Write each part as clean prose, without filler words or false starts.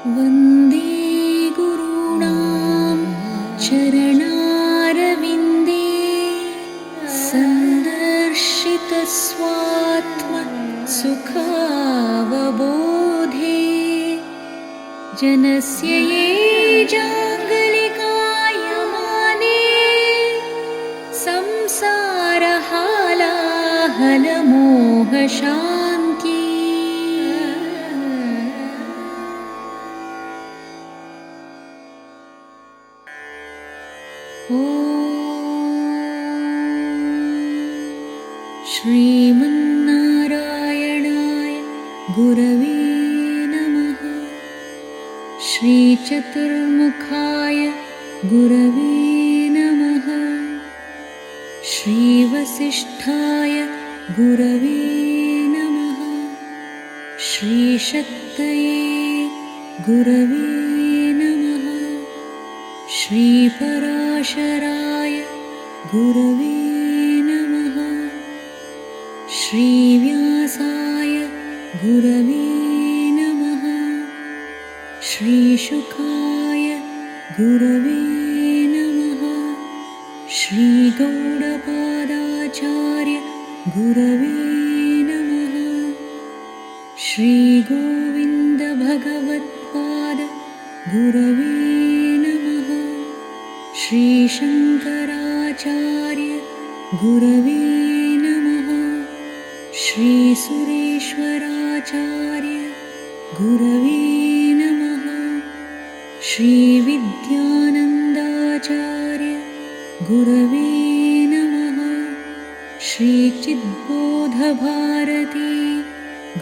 वन्दे गुरूणां चरणारविन्दे सुखावबोधे जनस्य ये जाङ्गलिकायमाने संसारहालाहलमोहशान्त्यै श्रीमन्नारायणाय गुरवे नमः। श्रीचतुर्मुखाय गुरवे नमः। श्रीवसिष्ठाय गुरवे नमः। श्रीशक्तये गुरवे नमः। श्रीपराशराय गुरवे नमः। श्रीव्यासाय गुरवे नमः। श्रीशुकाय गुरवे नमः। श्रीगौडपादाचार्य गुरवे नमः। श्रीगोविन्दभगवत्पाद गुरवे नमः। श्रीशङ्कराचार्य गुरवे नमः। श्रीसुरेश्वराचार्य गुरवे नमः। श्रीविद्यानन्दाचार्य गुरवे नमः। श्रीचिद्बोधभारती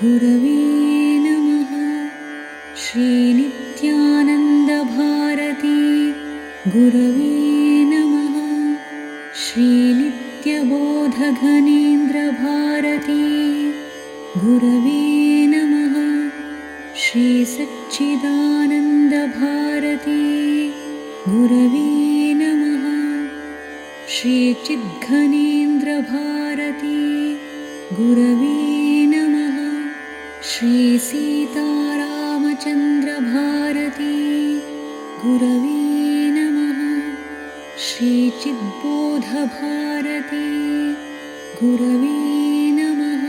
गुरवे नमः। श्रीनित्यानन्दभारती गुरवे नमः। श्रीनित्यबोधघनेन्द्रभारती गुरवे नमः। श्रीसच्चिदानन्दभारती गुरवे नमः। श्रीचिद्घनेन्द्रभारती गुरवे नमः। श्रीसीतारामचन्द्रभारती गुरवे नमः। श्रीचिद्बोधभारती गुरवे नमः।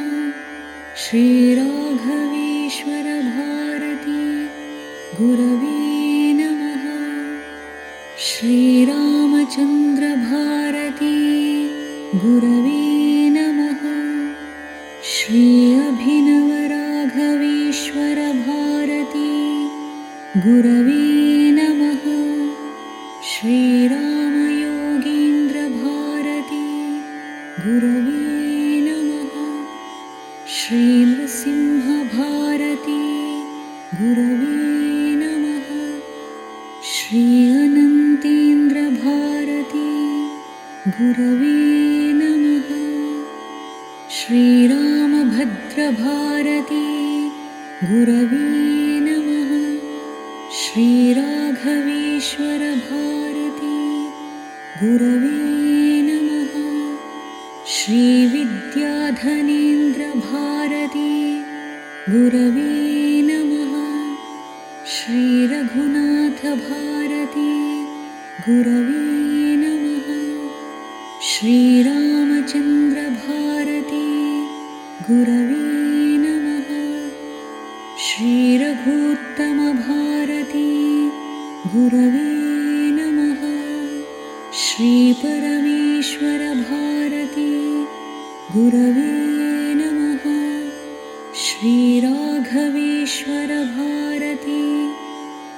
श्रीराघवेश्वरभारती गुरवे नमः। श्रीरामचन्द्रभारती गुरवे नमः। श्री अभिनवराघवेश्वरभारती गुरवे नमः। श्रीरामयोगीन्द्रभारती गुरवे नमः। श्रीनृसिंहभारती गुरवे नमः। श्री अनन्तेन्द्रभारती गुरवे नमः। श्रीरामभद्रभारती गुरवे नमः। श्रीराघवेश्वरभारती गुरवे नमः। श्रीविद्याधनेन्द्रभारती गुरवे नमः। श्रीरघुनाथभारती गुरवे नमः। श्रीरामचन्द्रभारती गुरवे नमः। श्रीरघूत्तमभारती गुरवे नमः। श्रीपरमेश्वरभारती गुरवे नमः। श्रीराघवेश्वरभारती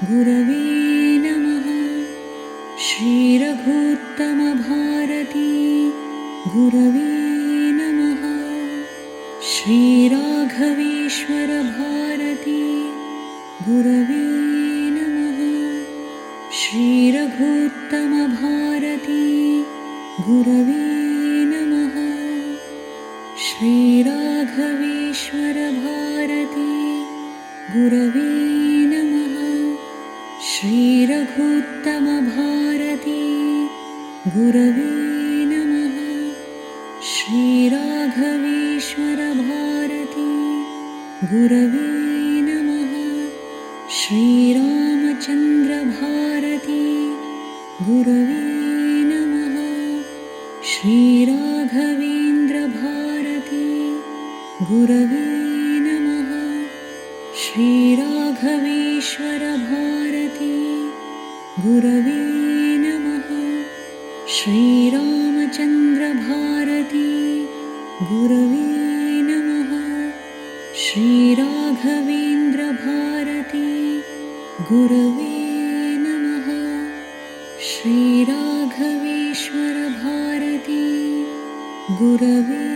गुरवे नमः। श्रीरघूत्तमभारती गुरवे नमः। श्रीराघवेश्वरभारती गुरवे नमः। श्रीरघूत्तमभारती गुरवे नमः। श्रीराघवेश्वरभारती गुरवे नमः। श्रीरघूत्तमभारती गुरवे नमः। श्रीराघवेश्वरभारती गुरवे नमः। श्रीरामचन्द्रभारती गुरवे नमः। श्रीराघवेन्द्रभारती गुरवे नमः। श्रीराघवेश्वरभारती गुरवे नमः। श्रीरामचन्द्रभारती गुरवे नमः। श्रीराघवेन्द्रभारती गुरवे नमः। श्रीराघवेश्वरभारती गुरवे